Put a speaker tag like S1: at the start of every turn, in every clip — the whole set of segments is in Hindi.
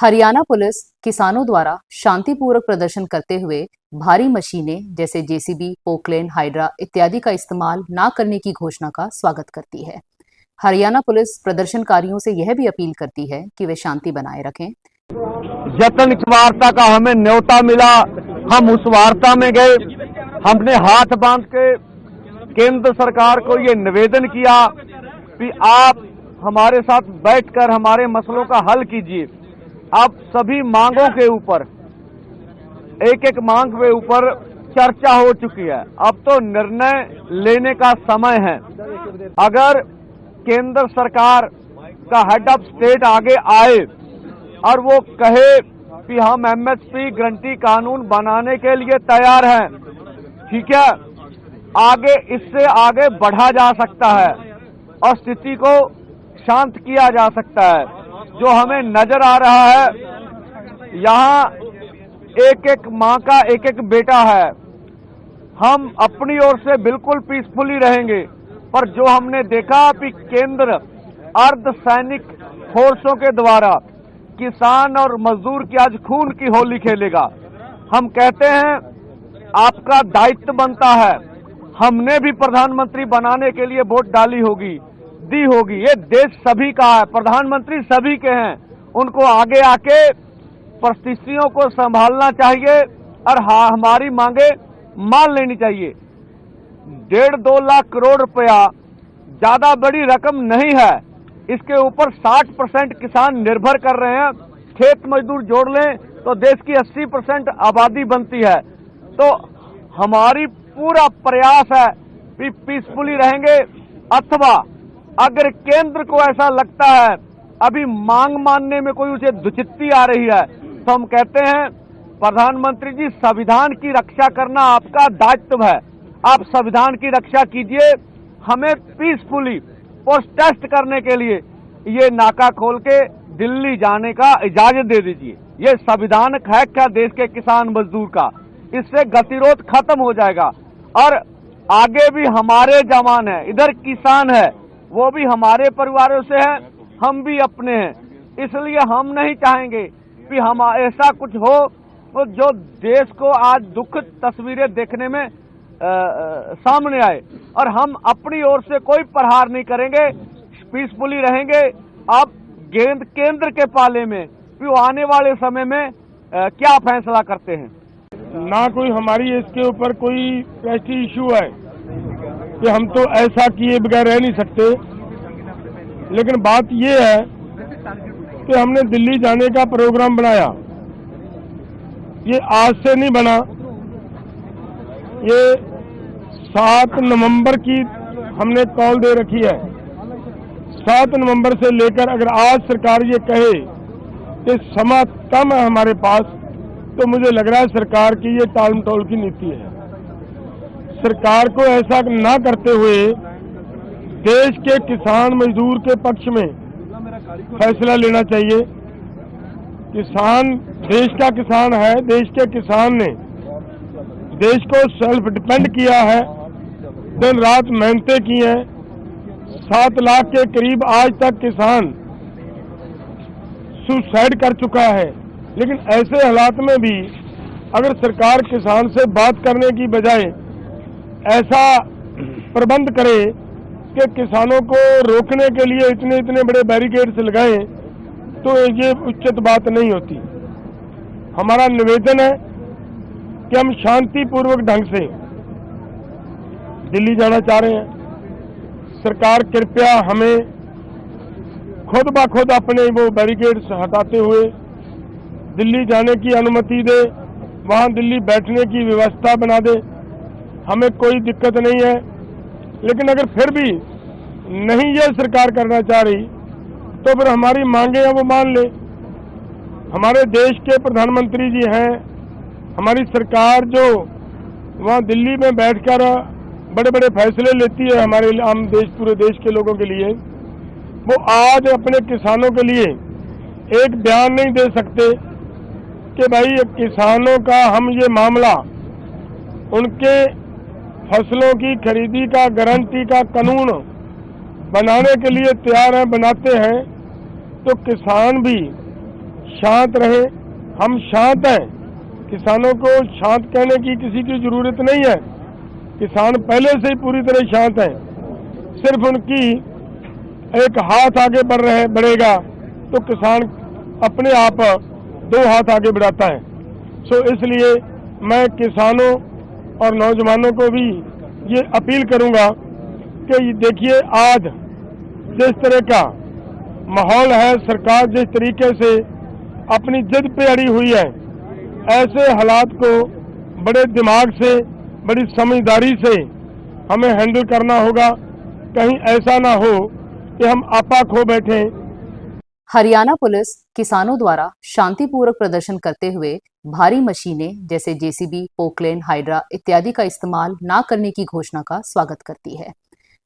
S1: हरियाणा पुलिस किसानों द्वारा शांतिपूर्वक प्रदर्शन करते हुए भारी मशीनें जैसे जेसीबी, पोकलेन, हाइड्रा इत्यादि का इस्तेमाल न करने की घोषणा का स्वागत करती है। हरियाणा पुलिस प्रदर्शनकारियों से यह भी अपील करती है कि वे शांति बनाए रखें।
S2: जतन वार्ता का हमें न्योता मिला, हम उस वार्ता में गए। हमने हाथ बांध के केंद्र सरकार को ये निवेदन किया कि आप हमारे साथ बैठकर हमारे मसलों का हल कीजिए। अब सभी मांगों के ऊपर एक एक मांग के ऊपर चर्चा हो चुकी है। अब तो निर्णय लेने का समय है। अगर केंद्र सरकार का हेड ऑफ स्टेट आगे आए और वो कहे कि हम एमएसपी गारंटी कानून बनाने के लिए तैयार हैं, ठीक है, आगे इससे आगे बढ़ा जा सकता है और स्थिति को शांत किया जा सकता है। जो हमें नजर आ रहा है, यहाँ एक एक माँ का एक एक बेटा है। हम अपनी ओर से बिल्कुल पीसफुली रहेंगे, पर जो हमने देखा कि केंद्र अर्धसैनिक फोर्सों के द्वारा किसान और मजदूर की आज खून की होली खेलेगा। हम कहते हैं आपका दायित्व बनता है। हमने भी प्रधानमंत्री बनाने के लिए वोट डाली होगी, दी होगी। ये देश सभी का है, प्रधानमंत्री सभी के हैं। उनको आगे आके परिस्थितियों को संभालना चाहिए और हमारी मांगे मान लेनी चाहिए। 1.5-2 लाख करोड़ रुपया ज्यादा बड़ी रकम नहीं है। इसके ऊपर 60% किसान निर्भर कर रहे हैं। खेत मजदूर जोड़ लें तो देश की 80% आबादी बनती है। तो हमारी पूरा प्रयास है कि पीसफुली रहेंगे, अथवा अगर केंद्र को ऐसा लगता है अभी मांग मानने में कोई उसे दुचित्ती आ रही है, तो हम कहते हैं प्रधानमंत्री जी, संविधान की रक्षा करना आपका दायित्व है। आप संविधान की रक्षा कीजिए। हमें पीसफुली प्रोटेस्ट करने के लिए ये नाका खोल के दिल्ली जाने का इजाजत दे दीजिए। ये संविधान है क्या देश के किसान मजदूर का? इससे गतिरोध खत्म हो जाएगा और आगे भी हमारे जवान है, इधर किसान है, वो भी हमारे परिवारों से है, हम भी अपने हैं। इसलिए हम नहीं चाहेंगे कि हम ऐसा कुछ हो तो जो देश को आज दुख तस्वीरें देखने में सामने आए, और हम अपनी ओर से कोई प्रहार नहीं करेंगे, पीसफुली रहेंगे। अब गेंद केंद्र के पाले में, कि वो आने वाले समय में क्या फैसला करते हैं।
S3: ना कोई हमारी इसके ऊपर कोई प्रेस्टीज इशू है कि हम तो ऐसा किए बगैर रह नहीं सकते, लेकिन बात ये है कि हमने दिल्ली जाने का प्रोग्राम बनाया। ये आज से नहीं बना, ये 7 नवंबर की हमने कॉल दे रखी है। 7 नवंबर से लेकर अगर आज सरकार ये कहे कि समय कम है हमारे पास, तो मुझे लग रहा है सरकार की ये टाल मटोल की नीति है। सरकार को ऐसा ना करते हुए देश के किसान मजदूर के पक्ष में फैसला लेना चाहिए। किसान देश का किसान है, देश के किसान ने देश को सेल्फ डिपेंड किया है, दिन रात मेहनतें की हैं। 7 लाख के करीब आज तक किसान सुसाइड कर चुका है। लेकिन ऐसे हालात में भी अगर सरकार किसान से बात करने की बजाय ऐसा प्रबंध करे कि किसानों को रोकने के लिए इतने बड़े बैरिकेड्स लगाएं, तो ये उचित बात नहीं होती। हमारा निवेदन है कि हम शांतिपूर्वक ढंग से दिल्ली जाना चाह रहे हैं। सरकार कृपया हमें खुद ब खुद अपने वो बैरिकेड्स हटाते हुए दिल्ली जाने की अनुमति दे, वहाँ दिल्ली बैठने की व्यवस्था बना दे। हमें कोई दिक्कत नहीं है, लेकिन अगर फिर भी नहीं ये सरकार करना चाह रही, तो फिर हमारी मांगे हैं वो मान ले। हमारे देश के प्रधानमंत्री जी हैं, हमारी सरकार जो वहाँ दिल्ली में बैठकर बड़े बड़े फैसले लेती है हमारे आम देश, पूरे देश के लोगों के लिए, वो आज अपने किसानों के लिए एक बयान नहीं दे सकते कि भाई किसानों का हम ये मामला उनके फसलों की खरीदी का गारंटी का कानून बनाने के लिए तैयार हैं, बनाते हैं, तो किसान भी शांत रहे। हम शांत हैं, किसानों को शांत कहने की किसी की जरूरत नहीं है। किसान पहले से ही पूरी तरह शांत हैं। सिर्फ उनकी एक हाथ आगे बढ़ेगा तो किसान अपने आप 2 हाथ आगे बढ़ाता है। सो इसलिए मैं किसानों और नौजवानों को भी ये अपील करूंगा कि देखिए, आज जिस तरह का माहौल है, सरकार जिस तरीके से अपनी जिद पे अड़ी हुई है, ऐसे हालात को बड़े दिमाग से, बड़ी समझदारी से हमें हैंडल करना होगा। कहीं ऐसा ना हो कि हम आपा खो बैठे।
S1: हरियाणा पुलिस किसानों द्वारा शांतिपूर्वक प्रदर्शन करते हुए भारी मशीनें जैसे जेसीबी, पोकलेन, हाइड्रा इत्यादि का इस्तेमाल न करने की घोषणा का स्वागत करती है।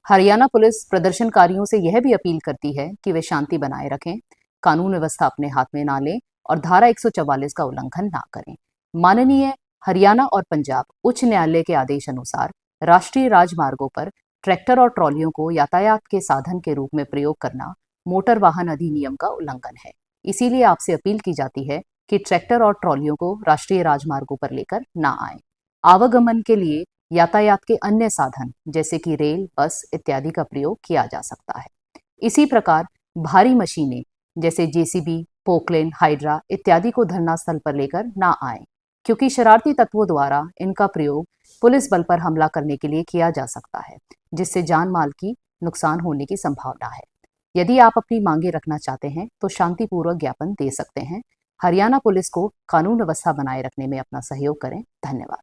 S1: हरियाणा पुलिस प्रदर्शनकारियों से यह भी अपील करती है कि वे शांति बनाए रखें, कानून व्यवस्था अपने हाथ में ना लें और धारा 144 का उल्लंघन ना करें। माननीय हरियाणा और पंजाब उच्च न्यायालय के आदेश अनुसार राष्ट्रीय राजमार्गों पर ट्रैक्टर और ट्रॉलियों को यातायात के साधन के रूप में प्रयोग करना मोटर वाहन अधिनियम का उल्लंघन है। इसीलिए आपसे अपील की जाती है कि ट्रैक्टर और ट्रॉलियों को राष्ट्रीय राजमार्गों पर लेकर ना आएं। आवागमन के लिए यातायात के अन्य साधन जैसे कि रेल, बस इत्यादि का प्रयोग किया जा सकता है। इसी प्रकार भारी मशीनें जैसे जेसीबी, पोकलेन, हाइड्रा इत्यादि को धरना स्थल पर लेकर ना आएं, क्योंकि शरारती तत्वों द्वारा इनका प्रयोग पुलिस बल पर हमला करने के लिए किया जा सकता है, जिससे जान माल की नुकसान होने की संभावना है। यदि आप अपनी मांगे रखना चाहते हैं तो शांतिपूर्वक ज्ञापन दे सकते हैं। हरियाणा पुलिस को कानून व्यवस्था बनाए रखने में अपना सहयोग करें। धन्यवाद।